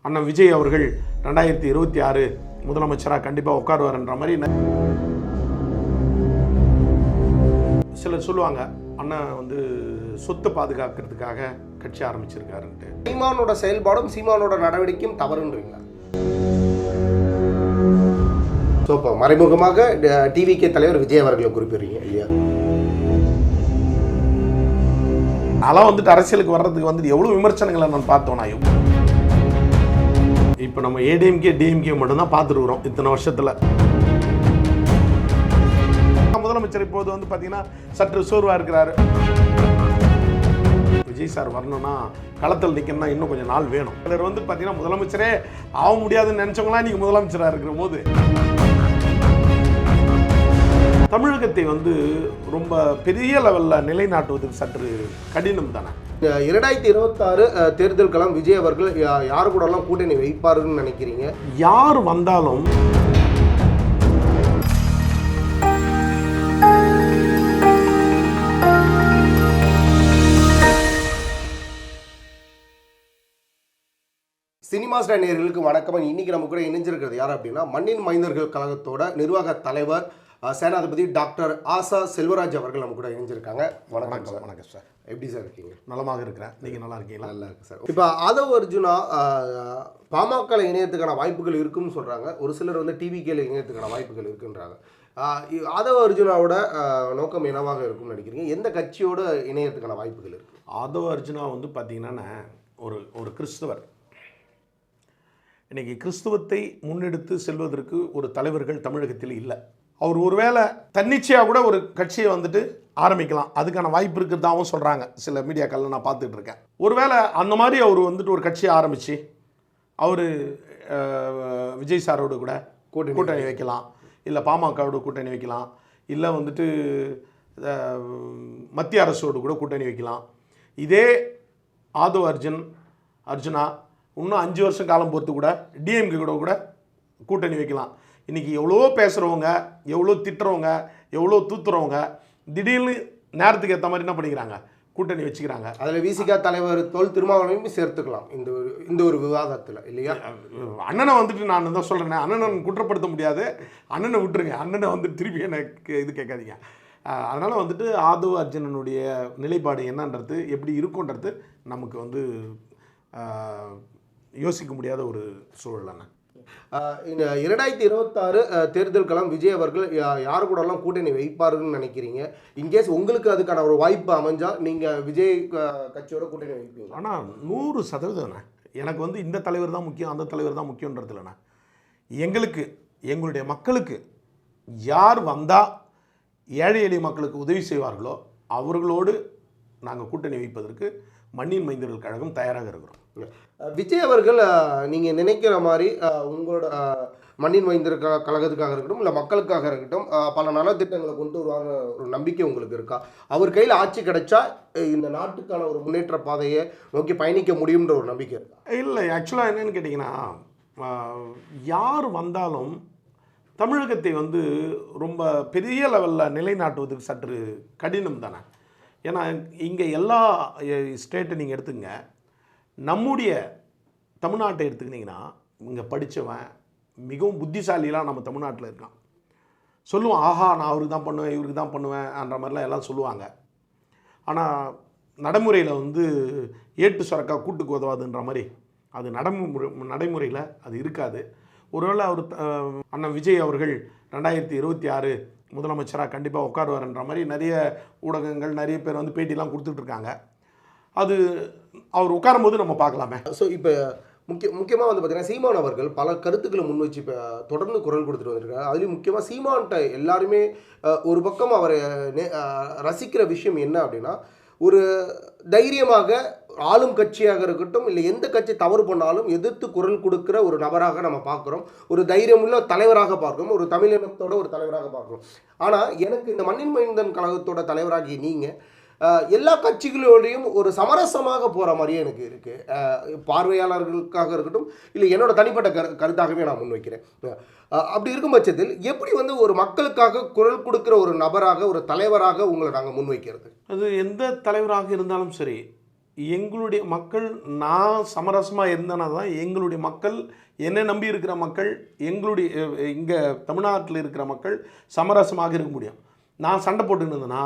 அண்ணன் விஜய் அவர்கள் 2026 முதலமைச்சராக கண்டிப்பாக உட்காருவார்ன்ற மாதிரி சிலர் சொல்லுவாங்க. அண்ணன் வந்து சொத்து பாதுகாக்கிறதுக்காக கட்சி ஆரம்பிச்சிருக்காருன்ட்டு. சீமானோட செயல்பாடும் சீமானோட நடவடிக்கையும் தவறுன்றீங்களா? ஸோ இப்போ மறைமுகமாக டிவிகே தலைவர் விஜய் அவர்களை குறிப்பிடுறீங்க இல்லையா? அதெல்லாம் வந்துட்டு அரசியலுக்கு வர்றதுக்கு வந்துட்டு எவ்வளோ விமர்சனங்களை நான் பார்த்தோம். இப்போ நம்ம ஏடிஎம்கே டிஎம்கே மட்டும்தான் பார்த்துருக்குறோம் இத்தனை வருஷத்தில். முதலமைச்சர் இப்போது வந்து பார்த்தீங்கன்னா சற்று சோர்வாக இருக்கிறாரு. விஜய் சார் வரணும்னா களத்தில் நிற்கணும்னா இன்னும் கொஞ்சம் நாள் வேணும். சிலர் வந்து பார்த்தீங்கன்னா முதலமைச்சரே ஆக முடியாதுன்னு நினச்சவங்களாம் இன்றைக்கி முதலமைச்சராக இருக்கிற போது தமிழகத்தை வந்து ரொம்ப பெரிய லெவலில் நிலைநாட்டுவதற்கு சற்று கடினம் தானே. 2026 தேர்தல் களம் விஜய் அவர்கள் யாரு கூடலாம் கூட்டணி வைப்பாருன்னு நினைக்கிறீங்க? யார் வந்தாலும் சினிமா ஸ்டார் நேயர்களுக்கு வணக்கம். இன்னைக்கு நம்ம கூட இணைஞ்சிருக்கிறது யார் அப்படின்னா மண்ணின் மைந்தர்கள் கழகத்தோட நிர்வாக தலைவர் சேனாதிபதி டாக்டர் ஆசா செல்வராஜ் அவர்கள் நம்ம கூட இணைஞ்சிருக்காங்க. வணக்கம் சார். வணக்கம் சார். எப்படி சார் இருக்கீங்க? நலமாக இருக்கிறேன். நீங்கள் நல்லா இருக்கீங்களா? நல்லா இருக்கு சார். இப்போ ஆதவ் அர்ஜுனா பாமக இணையத்துக்கான வாய்ப்புகள் இருக்குன்னு சொல்கிறாங்க. ஒரு சிலர் வந்து டிவிகேல இணையத்துக்கான வாய்ப்புகள் இருக்குன்றாங்க. ஆதவ் அர்ஜுனாவோட நோக்கம் என்னவாக இருக்கும்னு நினைக்கிறீங்க? எந்த கட்சியோட இணையத்துக்கான வாய்ப்புகள் இருக்குது? ஆதவ் அர்ஜுனா வந்து பார்த்தீங்கன்னா ஒரு கிறிஸ்தவர். இன்றைக்கி கிறிஸ்துவத்தை முன்னெடுத்து செல்வதற்கு ஒரு தலைவர்கள் தமிழகத்தில் இல்லை. அவர் ஒருவேளை தன்னிச்சையாக கூட ஒரு கட்சியை வந்துட்டு ஆரம்பிக்கலாம், அதுக்கான வாய்ப்பு இருக்கிறதாகவும் சொல்கிறாங்க சில மீடியாக்களில் நான் பார்த்துட்டு இருக்கேன். ஒருவேளை அந்த மாதிரி அவர் வந்துட்டு ஒரு கட்சியை ஆரம்பித்து அவர் விஜய் சாரோடு கூட கூட்டணி வைக்கலாம், இல்லை பாமகவோட கூட்டணி வைக்கலாம், இல்லை வந்துட்டு மத்திய அரசோடு கூட கூட்டணி வைக்கலாம். இதே ஆதவ் அர்ஜுனா இன்னும் 5 வருஷம் காலம் பொறுத்து கூட டிஎம்கே கூட கூட்டணி வைக்கலாம். இன்றைக்கி எவ்வளோ பேசுகிறவங்க, எவ்வளோ திட்டுறவங்க, எவ்வளோ தூத்துறவங்க திடீர்னு நேரத்துக்கு ஏற்ற மாதிரி என்ன பண்ணிக்கிறாங்க, கூட்டணி வச்சுக்கிறாங்க. அதில் விசிகா தலைவர் தொல் திருமாவளவையும் சேர்த்துக்கலாம் இந்த ஒரு விவாதத்தில் இல்லையா? அண்ணனை வந்துட்டு நான் தான் சொல்கிறேன், அண்ணனை குற்றப்படுத்த முடியாது, அண்ணனை விட்டுருங்க, அண்ணனை வந்துட்டு திருப்பி எனக்கு இது கேட்காதீங்க. அதனால் வந்துட்டு ஆதவ் அர்ஜுனனுடைய நிலைப்பாடு என்னன்றது எப்படி இருக்குன்றது நமக்கு வந்து யோசிக்க முடியாத ஒரு சூழல். அண்ணன் இந்த 2026 தேர்தல் களம் விஜய் அவர்கள் யாரு கூடலாம் கூட்டணி வைப்பாருன்னு நினைக்கிறீங்க? இன்கேஸ் உங்களுக்கு அதுக்கான ஒரு வாய்ப்பு அமைஞ்சால் நீங்கள் விஜய் கட்சியோட கூட்டணி வைப்பீங்க? ஆனால் 100% எனக்கு வந்து இந்த தலைவர் தான் முக்கியம், அந்த தலைவர் தான் முக்கியன்றது இல்லைண்ணா. எங்களுடைய மக்களுக்கு யார் வந்தால் ஏழை எளிய மக்களுக்கு உதவி செய்வார்களோ அவர்களோடு நாங்கள் கூட்டணி வைப்பதற்கு மண்ணின் மைந்தர்கள் கழகம் தயாராக இருக்கிறோம். விஜய் அவர்கள் நீங்கள் நினைக்கிற மாதிரி உங்களோட மண்ணின் மைந்தர் கழகத்துக்காக இருக்கட்டும், இல்லை மக்களுக்காக இருக்கட்டும், பல நலத்திட்டங்களை கொண்டு வருவாங்க ஒரு நம்பிக்கை உங்களுக்கு இருக்கா? அவர் கையில் ஆட்சி கிடைச்சா இந்த நாட்டுக்கான ஒரு முன்னேற்ற பாதையை நோக்கி பயணிக்க முடியுன்ற ஒரு நம்பிக்கை இருக்கா? இல்லை, ஆக்சுவலாக என்னென்னு கேட்டிங்கன்னா, யார் வந்தாலும் தமிழகத்தை வந்து ரொம்ப பெரிய லெவலில் நிலைநாட்டுவதற்கு சற்று கடினம் தானே. ஏன்னா இங்கே எல்லா ஸ்டேட்டை நீங்கள் எடுத்துங்க, நம்முடைய தமிழ்நாட்டை எடுத்துக்கிட்டிங்கன்னா இங்கே படித்தவன் மிகவும் புத்திசாலிலாம் நம்ம தமிழ்நாட்டில் இருக்கான். சொல்லுவான், ஆஹா நான் அவருக்கு தான் பண்ணுவேன், இவருக்கு தான் பண்ணுவேன் என்ற மாதிரிலாம் எல்லாம் சொல்லுவாங்க. ஆனால் நடைமுறையில் வந்து ஏட்டு சுரக்கா கூட்டுக்கு உதவாதுன்ற மாதிரி அது நடைமுறையில் அது இருக்காது. ஒருவேளை அவர் அண்ணன் விஜய் அவர்கள் 2026 முதலமைச்சராக கண்டிப்பாக உட்காருவார்ன்ற மாதிரி நிறைய ஊடகங்கள் நிறைய பேர் வந்து பேட்டிலாம் கொடுத்துட்ருக்காங்க. அது அவர் உட்காரும்போது நம்ம பார்க்கலாமே. ஸோ இப்போ முக்கியமாக வந்து பார்த்தீங்கன்னா சீமான் அவர்கள் பல கருத்துக்களை முன் வச்சு இப்போ தொடர்ந்து குரல் கொடுத்துட்டு வந்திருக்காங்க. அதுலேயும் முக்கியமாக சீமான்கிட்ட எல்லாருமே ஒரு பக்கம் அவரை ரசிக்கிற விஷயம் என்ன அப்படின்னா, ஒரு தைரியமாக ஆளும் கட்சியாக இருக்கட்டும், இல்லை எந்த கட்சி தவறு பண்ணாலும் எதிர்த்து குரல் கொடுக்குற ஒரு நபராக நம்ம பார்க்குறோம். ஒரு தைரியமுள்ள தலைவராக பார்க்குறோம், ஒரு தமிழினத்தோட ஒரு தலைவராக பார்க்குறோம். ஆனால் எனக்கு இந்த மண்ணின் மைந்தன் கழகத்தோட தலைவராகி நீங்கள் எல்லா கட்சிகளோடையும் ஒரு சமரசமாக போகிற மாதிரியே எனக்கு இருக்குது. பார்வையாளர்களுக்காக இருக்கட்டும், இல்லை என்னோட தனிப்பட்ட கருத்தாகவே நான் முன்வைக்கிறேன். அப்படி இருக்கும் பட்சத்தில் எப்படி வந்து ஒரு மக்களுக்காக குரல் கொடுக்குற ஒரு நபராக, ஒரு தலைவராக உங்களை நாங்கள் முன்வைக்கிறது? அது எந்த தலைவராக இருந்தாலும் சரி, எங்களுடைய மக்கள், நான் சமரசமாக இருந்தேன்னா தான் எங்களுடைய மக்கள், என்னை நம்பி இருக்கிற மக்கள், எங்களுடைய இங்கே தமிழ்நாட்டில் இருக்கிற மக்கள் சமரசமாக இருக்க முடியும். நான் சண்டை போட்டுன்னு இருந்தேன்னா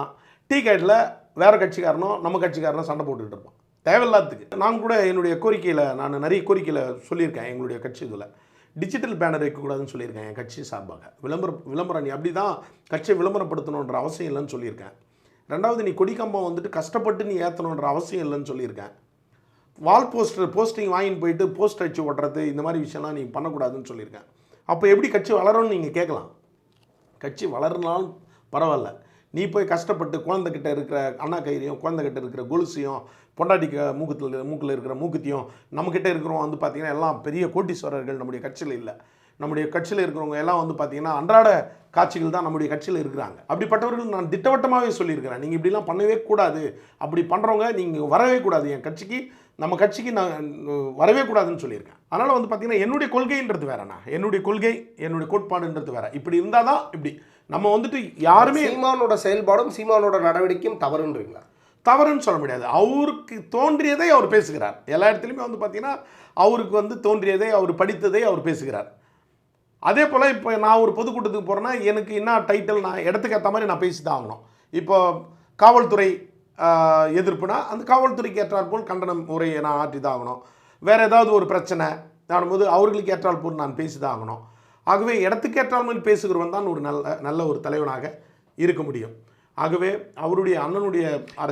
டீ கடையில் வேறு கட்சிக்காரனோ நம்ம கட்சிக்காரனோ சண்டை போட்டுக்கிட்டு இருப்போம் தேவையில்லாததுக்கு. நான் கூட என்னுடைய கோரிக்கையில் நான் நிறைய கோரிக்கையில் சொல்லியிருக்கேன். எங்களுடைய கட்சி இதில் டிஜிட்டல் பேனர் வைக்கக்கூடாதுன்னு சொல்லியிருக்கேன். என் கட்சி சார்பாக விளம்பரம் நீ அப்படி தான் கட்சியை விளம்பரப்படுத்தணுன்ற அவசியம் இல்லைன்னு சொல்லியிருக்கேன். ரெண்டாவது, நீ கொடிக்கம்பம் வந்துட்டு கஷ்டப்பட்டு நீ ஏற்றணுன்ற அவசியம் இல்லைன்னு சொல்லியிருக்கேன். வால் போஸ்டிங் வாங்கின்னு போயிட்டு போஸ்ட் அடிச்சு ஓட்டுறது இந்த மாதிரி விஷயம்லாம் நீ பண்ணக்கூடாதுன்னு சொல்லியிருக்கேன். அப்போ எப்படி கட்சி வளரும்னு நீங்கள் கேட்கலாம். கட்சி வளர்னாலும் பரவாயில்ல, நீ போய் கஷ்டப்பட்டு குழந்தைகிட்ட இருக்கிற அண்ணா கயிறையும் குழந்தைகிட்ட இருக்கிற கொலுசையும் பொண்டாட்டிக்கு மூக்கில் இருக்கிற மூக்குத்தியும் நம்மக்கிட்ட இருக்கிறவங்க வந்து பார்த்திங்கன்னா எல்லாம் பெரிய கோட்டீஸ்வரர்கள் நம்முடைய கட்சியில் இல்லை. நம்முடைய கட்சியில் இருக்கிறவங்க எல்லாம் வந்து பார்த்திங்கன்னா அன்றாட காட்சிகள் தான் நம்முடைய கட்சியில் இருக்கிறாங்க. அப்படிப்பட்டவர்கள் நான் திட்டவட்டமாகவே சொல்லியிருக்கிறேன், நீங்கள் இப்படிலாம் பண்ணவே கூடாது, அப்படி பண்ணுறவங்க நீங்கள் வரவே கூடாது, என் கட்சிக்கு நம்ம கட்சிக்கு நான் வரவே கூடாதுன்னு சொல்லியிருக்கேன். அதனால் வந்து பார்த்திங்கன்னா என்னுடைய கொள்கைன்றது வேறண்ணா, என்னுடைய கொள்கை என்னுடைய கோட்பாடுன்றது வேறு. இப்படி இருந்தால் தான் இப்படி நம்ம வந்துட்டு யாருமே சீமானோட செயல்பாடும் சீமானோட நடவடிக்கையும் தவறுன்றீங்களா? தவறுன்னு சொல்ல முடியாது. அவருக்கு தோன்றியதை அவர் பேசுகிறார். எல்லா இடத்துலையுமே வந்து பார்த்திங்கன்னா அவருக்கு வந்து தோன்றியதை, அவர் படித்ததை அவர் பேசுகிறார். அதே போல் இப்போ நான் ஒரு பொதுக்கூட்டத்துக்கு போகிறேன்னா எனக்கு என்ன டைட்டில், நான் இடத்துக்கு ஏற்ற மாதிரி நான் பேசி தான் ஆகணும். இப்போ காவல்துறை எதிர்ப்புனா அந்த காவல்துறைக்கு ஏற்றால் போல் கண்டனம் உரையை நான் ஆற்றி தான் ஆகணும். வேறு ஏதாவது ஒரு பிரச்சனை நானும்போது அவர்களுக்கு ஏற்றால் போல் நான் பேசி தான் ஆகணும். ஆகவே இடத்துக்கு ஏற்றால் மாதிரி பேசுகிறவன் தான் ஒரு நல்ல ஒரு தலைவனாக இருக்க முடியும். ஆகவே அவருடைய அண்ணனுடைய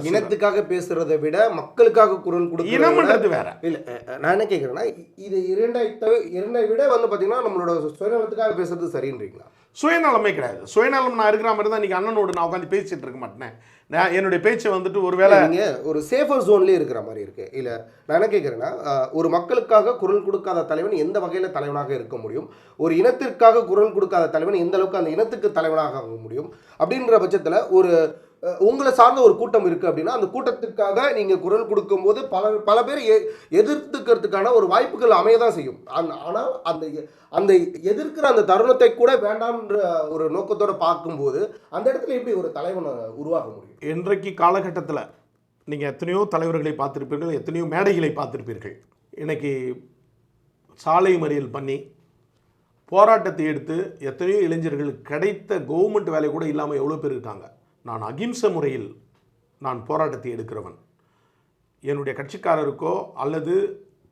இனத்துக்காக பேசுறதை விட மக்களுக்காக குரல் கொடுக்க இனம்ன்றது வேற இல்லை. நான் என்ன கேட்குறேன்னா, இது இரண்டை விட வந்து பார்த்தீங்கன்னா நம்மளோட சுயநலத்துக்காக பேசுறது சரின்றீங்களா? சுயநலமே கிடையாது. சுயநலம் நான் இருக்கிற மாதிரி தான் இன்றைக்கி அண்ணனோடு நான் உட்காந்து பேசிகிட்டு இருக்க மாட்டேன். நான் என்னுடைய பேச்சை வந்துட்டு ஒரு வேளை நீங்கள் ஒரு சேஃபர் ஜோன்லேயே இருக்கிற மாதிரி இருக்குது. இல்லை, நான் என்ன கேட்குறேன்னா, ஒரு மக்களுக்காக குரல் கொடுக்காத தலைவன் எந்த வகையில் தலைவனாக இருக்க முடியும்? ஒரு இனத்திற்காக குரல் கொடுக்காத தலைவன் எந்த அளவுக்கு அந்த இனத்துக்கு தலைவனாக ஆக முடியும்? அப்படின்ற பட்சத்தில் ஒரு உங்களை சார்ந்த ஒரு கூட்டம் இருக்குது அப்படின்னா அந்த கூட்டத்துக்காக நீங்கள் குரல் கொடுக்கும்போது பல பேர் எதிர்த்துக்கிறதுக்கான ஒரு வாய்ப்புகள் அமைய தான் செய்யும். ஆனால் அந்த எதிர்க்கிற அந்த தருணத்தை கூட வேண்டாம்ன்ற ஒரு நோக்கத்தோடு பார்க்கும்போது அந்த இடத்துல எப்படி ஒரு தலைவனை உருவாக்க முடியும்? இன்றைக்கு காலகட்டத்தில் நீங்கள் எத்தனையோ தலைவர்களை பார்த்துருப்பீர்கள், எத்தனையோ மேடைகளை பார்த்துருப்பீர்கள். இன்னைக்கு சாலை மறியல் பண்ணி போராட்டத்தை எடுத்து எத்தனையோ இளைஞர்களுக்கு கிடைத்த கவர்மெண்ட் வேலை கூட இல்லாமல் எவ்வளோ பேர் இருக்காங்க. நான் அகிம்சை முறையில் நான் போராட்டத்தை எடுக்கிறவன். என்னுடைய கட்சிக்காரருக்கோ அல்லது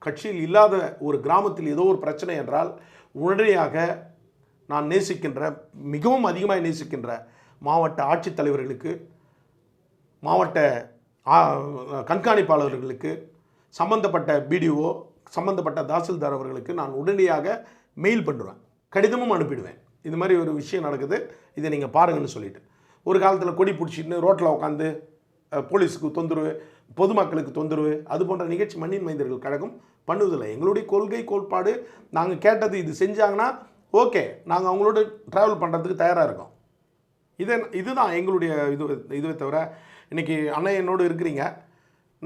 கட்சியில் இல்லாத ஒரு கிராமத்தில் ஏதோ ஒரு பிரச்சனை என்றால் உடனடியாக நான் நேசிக்கின்ற, மிகவும் அதிகமாக நேசிக்கின்ற மாவட்ட ஆட்சித்தலைவர்களுக்கு, மாவட்ட கண்காணிப்பாளர்களுக்கு, சம்பந்தப்பட்ட பிடிஓ, சம்பந்தப்பட்ட தாசில்தார் அவர்களுக்கு நான் உடனடியாக மெயில் பண்ணுவேன், கடிதமும் அனுப்பிடுவேன். இது மாதிரி ஒரு விஷயம் நடக்குது, இதை நீங்கள் பாருங்கன்னு சொல்லிட்டு. ஒரு காலத்தில் கொடி பிடிச்சிட்டு ரோட்டில் உட்காந்து போலீஸுக்கு தொந்தரவு, பொதுமக்களுக்கு தொந்தரவு, அது போன்ற நிகழ்ச்சி மண்ணின் மைந்தர்கள் கழகம் பண்ணுவதில்லை. எங்களுடைய கொள்கை கோட்பாடு, நாங்கள் கேட்டது இது செஞ்சாங்கன்னா ஓகே, நாங்கள் அவங்களோட ட்ராவல் பண்ணுறதுக்கு தயாராக இருக்கோம். இதுதான் எங்களுடைய இதுவே தவிர, இன்றைக்கி அண்ணன் என்னோடு இருக்கிறீங்க,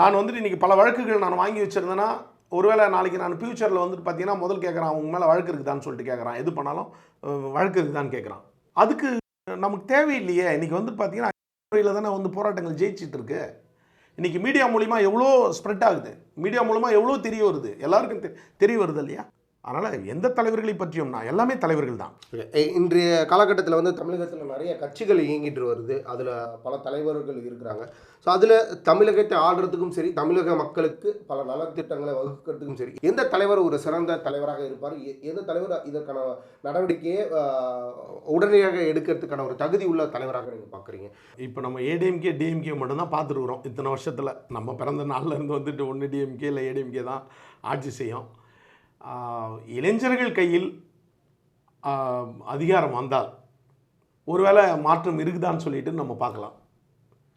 நான் வந்துட்டு இன்றைக்கி பல வழக்குகள் நான் வாங்கி வச்சுருந்தேன்னா ஒருவேளை நாளைக்கு நான் ஃப்யூச்சரில் வந்துட்டு பார்த்தீங்கன்னா முதல் கேட்குறான், அவங்க மேலே வழக்கு இருக்குதான்னு சொல்லிட்டு கேட்குறான், எது பண்ணாலும் வழக்கு இருக்குதான்னு கேட்குறான். அதுக்கு நமக்கு தேவையில்லையே. இன்றைக்கி வந்து பார்த்தீங்கன்னா முறையில் தானே வந்து போராட்டங்கள் ஜெயிச்சிட்டு இருக்கு. இன்றைக்கி மீடியா மூலிமா எவ்வளோ ஸ்ப்ரெட் ஆகுது, மீடியா மூலமாக எவ்வளோ தெரிய வருது, எல்லாருக்கும் தெரிய வருது இல்லையா? அதனால் எந்த தலைவர்களை பற்றியும் நான் எல்லாமே தலைவர்கள் தான். இன்றைய காலகட்டத்தில் வந்து தமிழகத்தில் நிறைய கட்சிகள் இயங்கிட்டு வருது, அதில் பல தலைவர்கள் இருக்கிறாங்க. ஸோ அதில் தமிழகத்தை ஆள்றதுக்கும் சரி, தமிழக மக்களுக்கு பல நலத்திட்டங்களை வகுக்கிறதுக்கும் சரி, எந்த தலைவர் ஒரு சிறந்த தலைவராக இருப்பார், எந்த தலைவர் இதற்கான நடவடிக்கையை உடனடியாக எடுக்கிறதுக்கான ஒரு தகுதி உள்ள தலைவராக நீங்கள் பார்க்குறீங்க? இப்போ நம்ம ஏடிஎம்கே டிஎம்கே மட்டும்தான் பார்த்துருக்குறோம் இத்தனை வருஷத்தில். நம்ம பிறந்த நாளில் இருந்து வந்துட்டு ஒன்று டிஎம்கே இல்லை ஏடிஎம்கே தான் ஆட்சி செய்யும். இளைஞர்கள் கையில் அதிகாரம் வந்தால் ஒருவேளை மாற்றம் இருக்குதான்னு சொல்லிட்டு நம்ம பார்க்கலாம்.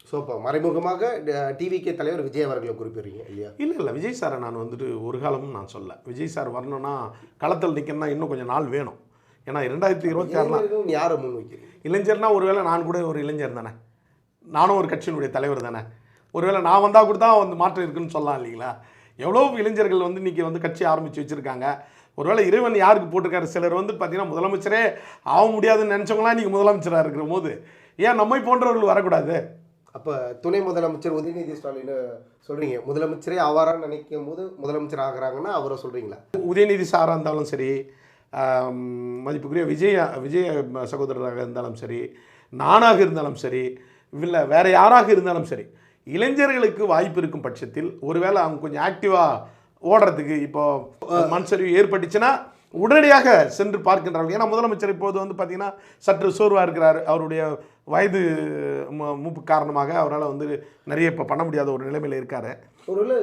ஸோ இப்போ மறைமுகமாக டிவிகே தலைவர் விஜய் அவர்களை குறிப்பிடுறீங்க இல்லையா? இல்லை, விஜய் சாரை நான் வந்துட்டு ஒரு காலமும் நான் சொல்ல. விஜய் சார் வரணும்னா களத்தில் நிற்கணும்னா இன்னும் கொஞ்சம் நாள் வேணும். ஏன்னா 2026 யாரை முன் வைக்கிறீங்க? இளைஞர்னா ஒருவேளை நான் கூட ஒரு இளைஞர் தானே, நானும் ஒரு கட்சியினுடைய தலைவர் தானே. ஒருவேளை நான் வந்தால் கூட தான் வந்து மாற்றம் இருக்குன்னு சொல்லலாம் இல்லைங்களா? எவ்வளோ இளைஞர்கள் வந்து இன்றைக்கி வந்து கட்சி ஆரம்பித்து வச்சுருக்காங்க. ஒருவேளை இறைவன் யாருக்கு போட்டிருக்காரு? சிலர் வந்து பார்த்திங்கன்னா முதலமைச்சரே ஆக முடியாதுன்னு நினச்சவங்களாம் இன்றைக்கி முதலமைச்சராக இருக்கிற போது ஏன் நம்மை போன்றவர்கள் வரக்கூடாது? அப்போ துணை முதலமைச்சர் உதயநிதி ஸ்டாலின் சொல்கிறீங்க, முதலமைச்சரே ஆவாரான்னு நினைக்கும் போது முதலமைச்சர் ஆகிறாங்கன்னா அவரை சொல்கிறீங்களா? உதயநிதி சாராக இருந்தாலும் சரி, மதிப்புக்குரிய விஜய சகோதரராக இருந்தாலும் சரி, நானாக இருந்தாலும் சரி, இல்லை வேறு யாராக இருந்தாலும் சரி, இளைஞர்களுக்கு வாய்ப்பு இருக்கும் பட்சத்தில் ஒருவேளை அவங்க கொஞ்சம் ஆக்டிவாக ஓடுறதுக்கு இப்போ மண் சரிவு ஏற்பட்டுச்சுன்னா உடனடியாக சென்று பார்க்கின்றார்கள். ஏன்னா முதலமைச்சர் இப்போது வந்து பார்த்திங்கன்னா சற்று சோர்வாக இருக்கிறார். அவருடைய வயது மூப்பு காரணமாக அவரால் வந்து நிறைய இப்போ பண்ண முடியாத ஒரு நிலைமையில் இருக்கார். ஒருவேளை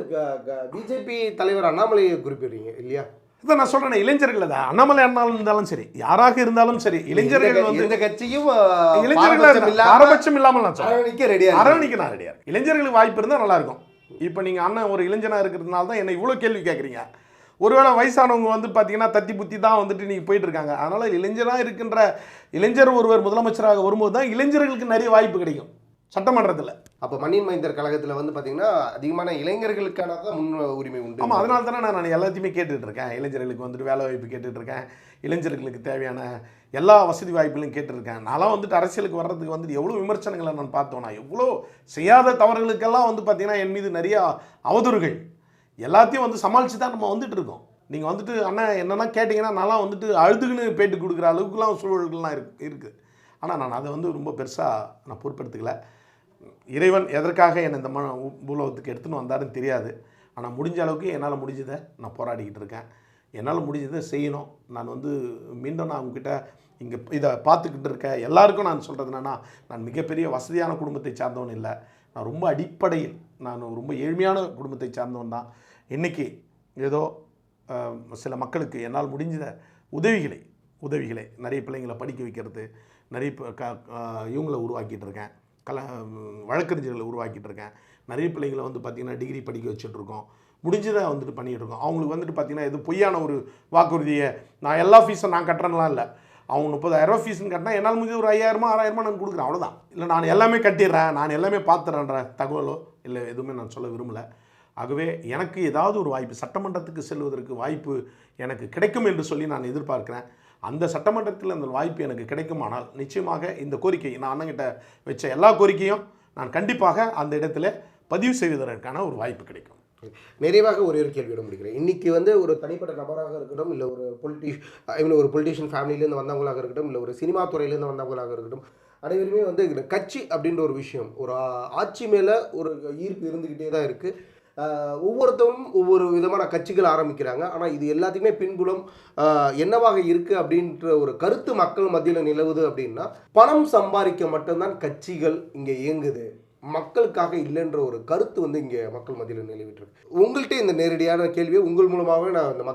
பிஜேபி தலைவர் அண்ணாமலையை குறிப்பிடுறீங்க இல்லையா? இதை நான் சொல்கிறேன், இளைஞர்கள் தான் அண்ணாமலை அண்ணாலும் இருந்தாலும் சரி, யாராக இருந்தாலும் சரி, இளைஞர்கள் வந்து எந்த கட்சியும் இளைஞர்கள் பாரபட்சம் இல்லாமல் நான் அரவணைக்க அரவணைக்க நான் ரெடியாக. இளைஞர்களுக்கு வாய்ப்பு இருந்தால் நல்லாயிருக்கும். இப்போ நீங்கள் அண்ணன் ஒரு இளைஞனாக இருக்கிறதுனால தான் என்னை இவ்வளோ கேள்வி கேட்குறீங்க. ஒருவேளை வயசானவங்க வந்து பார்த்தீங்கன்னா தத்தி புத்தி தான் வந்துட்டு நீங்கள் போயிட்டுருக்காங்க. அதனால் இளைஞராக இருக்கின்ற இளைஞர் ஒருவர் முதலமைச்சராக வரும்போது தான் இளைஞர்களுக்கு நிறைய வாய்ப்பு கிடைக்கும் சட்டமன்றத்தில். அப்போ மண்ணின் மைந்தர் கழகத்தில் வந்து பார்த்தீங்கன்னா அதிகமான இளைஞர்களுக்கான தான் முன் உரிமை உண்டு. ஆமாம், அதனால தானே நான் எல்லாத்தையுமே கேட்டுட்ருக்கேன். இளைஞர்களுக்கு வந்துட்டு வேலை வாய்ப்பு கேட்டுட்ருக்கேன், இளைஞர்களுக்கு தேவையான எல்லா வசதி வாய்ப்புகளையும் கேட்டுருக்கேன். நான்லாம் வந்துட்டு அரசியலுக்கு வர்றதுக்கு வந்துட்டு எவ்வளோ விமர்சனங்களை நான் பார்த்தோன்னா, எவ்வளோ செய்யாத தவறுகளுக்கெல்லாம் வந்து பார்த்திங்கன்னா என் மீது நிறையா அவதூறுகள் எல்லாத்தையும் வந்து சமாளித்து தான் நம்ம வந்துட்டு இருக்கோம். நீங்கள் வந்துட்டு அண்ணன் என்னென்னா கேட்டிங்கன்னா நான்லாம் வந்துட்டு அழுதுகுன்னு பேட்டு கொடுக்குற அளவுக்குலாம் சூழல்கள்லாம் இருக்குது. ஆனால் நான் அதை வந்து ரொம்ப பெருசாக நான் பொறுப்பெடுத்துக்கல. இறைவன் எதற்காக என்னை இந்த பூலோகத்துக்கு எடுத்துன்னு வந்தாருன்னு தெரியாது. ஆனால் முடிஞ்ச அளவுக்கு என்னால் முடிஞ்சதை நான் போராடிக்கிட்டு இருக்கேன். என்னால் முடிஞ்சதை செய்யணும். நான் வந்து மீண்டும் நான் உங்ககிட்ட இங்கே இதை பார்த்துக்கிட்டு இருக்க எல்லாருக்கும் நான் சொல்கிறது என்னென்னா, நான் மிகப்பெரிய வசதியான குடும்பத்தை சார்ந்தவன் இல்லை. நான் ரொம்ப அடிப்படையில் நான் ரொம்ப ஏழ்மையான குடும்பத்தை சார்ந்தவன் தான். இன்றைக்கி ஏதோ சில மக்களுக்கு என்னால் முடிஞ்ச உதவிகளை நிறைய பிள்ளைங்களை படிக்க வைக்கிறது, நிறைய இவங்களை உருவாக்கிட்டு இருக்கேன், வழக்கறிஞர்களை உருவாக்கிட்டு இருக்கேன். நிறைய பிள்ளைங்களை வந்து பார்த்திங்கன்னா டிகிரி படிக்க வச்சுட்ருக்கோம். முடிஞ்சதை வந்துட்டு பண்ணிகிட்ருக்கோம். அவங்களுக்கு வந்துட்டு பார்த்திங்கன்னா எது பொய்யான ஒரு வாக்குறுதியை நான் எல்லா ஃபீஸும் நான் கட்டுறேன்லாம் இல்லை. அவங்க 30,000 ஃபீஸ்ன்னு கட்டினா என்னால் முடிஞ்ச ஒரு 5,000 6,000 நான் கொடுக்குறேன், அவ்வளோதான். இல்லை நான் எல்லாமே கட்டிடுறேன், நான் எல்லாமே பார்த்துறேன்ற தகவலோ இல்லை எதுவுமே நான் சொல்ல விரும்பலை. ஆகவே எனக்கு ஏதாவது ஒரு வாய்ப்பு சட்டமன்றத்துக்கு செல்வதற்கு வாய்ப்பு எனக்கு கிடைக்கும் என்று சொல்லி நான் எதிர்பார்க்குறேன். அந்த சட்டமன்றத்தில் அந்த வாய்ப்பு எனக்கு கிடைக்குமானால் நிச்சயமாக இந்த கோரிக்கை நான் அண்ணங்கிட்ட வச்ச எல்லா கோரிக்கையும் நான் கண்டிப்பாக அந்த இடத்துல பதிவு செய்வதற்கான ஒரு வாய்ப்பு கிடைக்கும். நிறைவாக ஒரே ஒரு கேள்வியோட முடிக்கிறேன். இன்றைக்கி வந்து ஒரு தனிப்பட்ட நபராக இருக்கட்டும், இல்லை ஒரு பொலிட்டீஷியன் ஃபேமிலியிலேருந்து வந்தவங்களாக இருக்கட்டும், இல்லை ஒரு சினிமா துறையிலேருந்து வந்தவங்களாக இருக்கட்டும், அனைவருமே வந்து இந்த கட்சி அப்படின்ற ஒரு விஷயம், ஒரு ஆட்சி மேலே ஒரு ஈர்ப்பு இருந்துக்கிட்டே தான் இருக்குது. ஒவ்வொருத்தரும் ஒவ்வொரு விதமான கட்சிகள் ஆரம்பிக்கிறாங்க. ஆனால் இது எல்லாத்துக்குமே பின்புலம் என்னவாக இருக்குது அப்படின்ற ஒரு கருத்து மக்கள் மத்தியில் நிலவுது. அப்படின்னா பணம் சம்பாதிக்க மட்டும்தான் கட்சிகள் இங்கே இயங்குது, மக்களுக்காக இல்லைன்ற ஒரு கருத்து வந்து இங்கே மக்கள் மத்தியில் நிலவிட்டுருக்கு. உங்கள்கிட்ட இந்த நேரடியான கேள்வியை உங்கள் மூலமாகவே நான் இந்த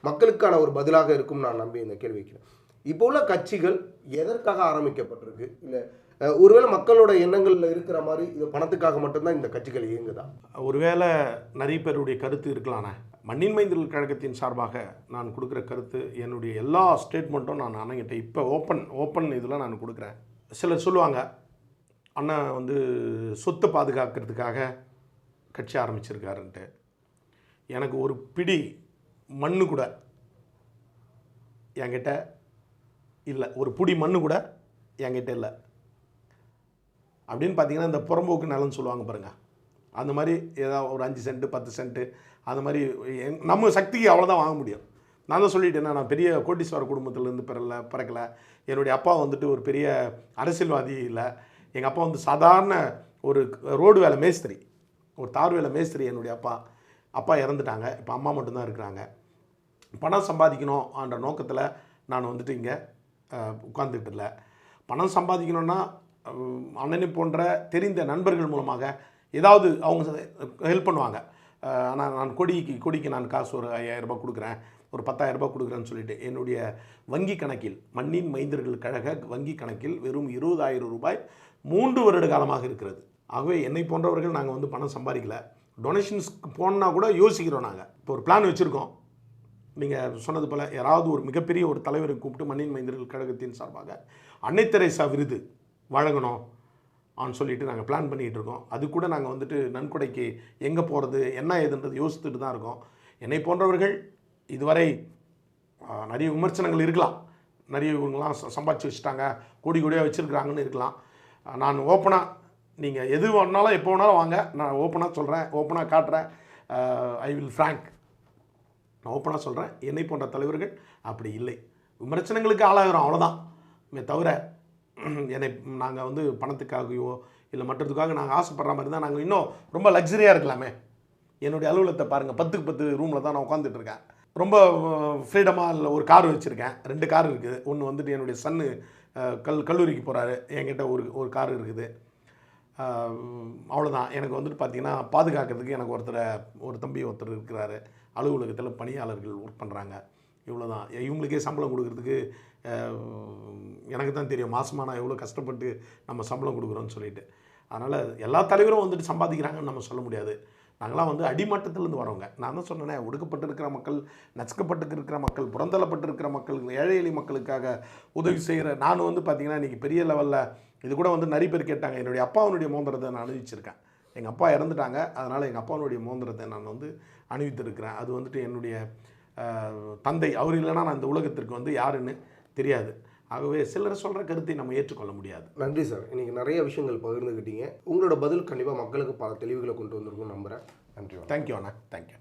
மக்களுக்கான ஒரு பதிலாக இருக்கும் நான் நம்பி இந்த கேள்வி வைக்கிறேன். இப்போ உள்ள கட்சிகள் எதற்காக ஆரம்பிக்கப்பட்டிருக்கு? இல்லை ஒருவேளை மக்களோட எண்ணங்களில் இருக்கிற மாதிரி இது பணத்துக்காக மட்டும்தான் இந்த கட்சிகள் இயங்குதா? ஒருவேளை நிறைய பேருடைய கருத்து இருக்கலாண்ணே. மண்ணின் மைந்தர்கள் கழகத்தின் சார்பாக நான் கொடுக்குற கருத்து, என்னுடைய எல்லா ஸ்டேட்மெண்ட்டும் நான் அண்ணங்கிட்ட இப்போ ஓப்பன் இதில் நான் கொடுக்குறேன். சிலர் சொல்லுவாங்க அண்ணன் வந்து சொத்தை பாதுகாக்கிறதுக்காக கட்சி ஆரம்பிச்சிருக்காருன்ட்டு. எனக்கு ஒரு பிடி மண்ணு கூட என்கிட்ட இல்லை, ஒரு பிடி மண்ணு கூட என்கிட்ட இல்லை. அப்படின்னு பார்த்தீங்கன்னா இந்த புறம்போக்கு நிலம்னு சொல்லுவாங்க பாருங்கள், அந்த மாதிரி ஏதாவது ஒரு 5 சென்ட்டு 10 சென்ட்டு அந்த மாதிரி நம்ம சக்திக்கு அவ்வளோதான் வாங்க முடியும். நான் தான் சொல்லிட்டேன்னா நான் பெரிய கோட்டீஸ்வர குடும்பத்திலேருந்து பிறக்கலை. என்னுடைய அப்பா வந்துட்டு ஒரு பெரிய அரசியல்வாதி இல்லை. எங்கள் அப்பா வந்து சாதாரண ஒரு ரோடு வேலை மேஸ்திரி, ஒரு தார் வேலை மேஸ்திரி. என்னுடைய அப்பா இறந்துட்டாங்க. இப்போ அம்மா மட்டும்தான் இருக்கிறாங்க. பணம் சம்பாதிக்கணும் என்ற நோக்கத்தில் நான் வந்துட்டு இங்கே உட்கார்ந்துட்டு இல்லை. பணம் சம்பாதிக்கணுன்னா அண்ணனை போன்ற தெரிந்த நண்பர்கள் மூலமாக ஏதாவது அவங்க ஹெல்ப் பண்ணுவாங்க. ஆனால் நான் கொடிக்கு நான் காசு ஒரு 5,000 ரூபாய் கொடுக்குறேன், ஒரு 10,000 ரூபாய் கொடுக்குறேன்னு சொல்லிட்டு என்னுடைய வங்கி கணக்கில், மண்ணின் மைந்தர்கள் கழக வங்கி கணக்கில் வெறும் 20,000 ரூபாய் 3 வருட காலமாக இருக்கிறது. ஆகவே என்னை போன்றவர்கள் நாங்கள் வந்து பணம் சம்பாதிக்கல. டொனேஷன்ஸ்க்கு போனால் கூட யோசிக்கிறோம். நாங்கள் இப்போ ஒரு பிளான் வச்சுருக்கோம். நீங்கள் சொன்னது போல் யாராவது ஒரு மிகப்பெரிய ஒரு தலைவரை கூப்பிட்டு மண்ணின் மைந்தர்கள் கழகத்தின் சார்பாக அன்னை தெரேசா விருது வழங்கணும் ஆன்னு சொல்லிட்டு நாங்கள் பிளான் பண்ணிகிட்டு இருக்கோம். அது கூட நாங்கள் வந்துட்டு நன்கொடைக்கு எங்கே போகிறது என்ன ஏதுன்றது யோசித்துட்டு தான் இருக்கோம். என்னை போன்றவர்கள் இதுவரை நிறைய விமர்சனங்கள் இருக்கலாம், நிறைய இவங்களாம் சம்பாதிச்சு வச்சுட்டாங்க, கோடியாக வச்சுருக்கிறாங்கன்னு இருக்கலாம். நான் ஓப்பனாக நீங்கள் எது வேணாலும் எப்போ வேணாலும் வாங்க, நான் ஓப்பனாக சொல்கிறேன், ஓப்பனாக காட்டுறேன். ஐ வில் ஃப்ராங்க், நான் ஓப்பனாக சொல்கிறேன். என்னை போன்ற தலைவர்கள் அப்படி இல்லை. விமர்சனங்களுக்கு ஆளாகிறோம், அவ்வளோதான். தவிர என்னை நாங்கள் வந்து பணத்துக்காகவோ இல்லை மற்றதுக்காக நாங்கள் ஆசைப்படுற மாதிரி தான் நாங்கள் இன்னும் ரொம்ப லக்ஸரியாக இருக்கலாமே. என்னுடைய அலுவலகத்தை பாருங்கள், 10க்கு 10 ரூமில் தான் நான் உட்காந்துட்டு இருக்கேன். ரொம்ப ஃப்ரீடமாக இல்லை. ஒரு கார் வச்சுருக்கேன், 2 கார் இருக்குது. ஒன்று வந்துட்டு என்னுடைய சன்னு கல்லூரிக்கு போகிறாரு, என்கிட்ட ஒரு கார் இருக்குது. அவ்வளோதான். எனக்கு வந்துட்டு பார்த்திங்கன்னா பாதுகாக்கிறதுக்கு எனக்கு ஒரு தம்பி ஒருத்தர் இருக்கிறாரு. அலுவலகத்தில் பணியாளர்கள் ஒர்க் பண்ணுறாங்க. இவ்வளோ தான். இவங்களுக்கே சம்பளம் கொடுக்குறதுக்கு எனக்கு தான் தெரியும் மாதமாக நான் எவ்வளோ கஷ்டப்பட்டு நம்ம சம்பளம் கொடுக்குறோன்னு சொல்லிட்டு. அதனால் எல்லா தலைவரும் வந்துட்டு சம்பாதிக்கிறாங்கன்னு நம்ம சொல்ல முடியாது. நாங்களாம் வந்து அடிமட்டத்திலேருந்து வரவங்க. நான் தான் சொன்னேனே, ஒடுக்கப்பட்டு இருக்கிற மக்கள், நசுக்கப்பட்டு இருக்கிற மக்கள், புறந்தள்ளப்பட்டு இருக்கிற மக்கள், ஏழை எளிய மக்களுக்காக உதவி செய்கிற நான் வந்து பார்த்திங்கன்னா இன்றைக்கி பெரிய லெவலில் இது கூட வந்து நிறைய பேர் கேட்டாங்க. என்னுடைய அப்பாவுடைய மோதிரத்தை நான் அணிவிச்சிருக்கேன். எங்கள் அப்பா இறந்துட்டாங்க, அதனால் எங்கள் அப்பாவுடைய மோதிரத்தை நான் வந்து அணிவித்திருக்கிறேன். அது வந்துட்டு என்னுடைய தந்தை. அவர் இல்லைனா நான் இந்த உலகத்திற்கு வந்து யாருன்னு தெரியாது. ஆகவே சிலரை சொல்கிற கருத்தை நம்ம ஏற்றுக்கொள்ள முடியாது. நன்றி சார். இன்றைக்கி நிறைய விஷயங்கள் பகிர்ந்துக்கிட்டீங்க. உங்களோட பதில் கண்டிப்பாக மக்களுக்கு பல தெளிவுகளை கொண்டு வந்திருக்கும்னு நம்புகிறேன். நன்றி. தேங்க்யூ அண்ணா. தேங்க்யூ.